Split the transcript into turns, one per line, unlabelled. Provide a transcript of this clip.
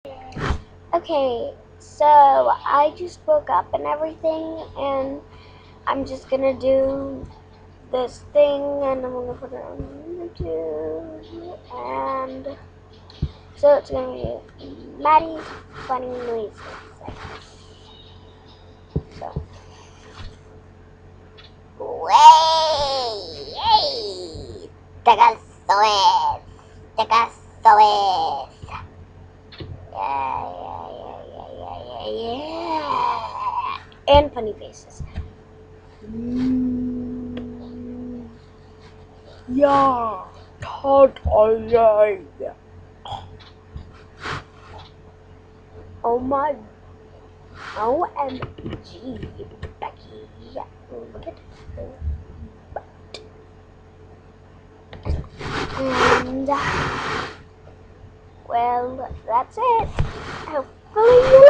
Okay, so I just woke up and everything, and I'm just gonna do this thing, and I'm gonna put it on YouTube, and so it's gonna be Maddie's funny noises. So, wey, hey, te caso es. Yeah. And funny faces. Yeah, totally. Oh my, OMG, Becky. Look at her butt. And, well, that's it. Hopefully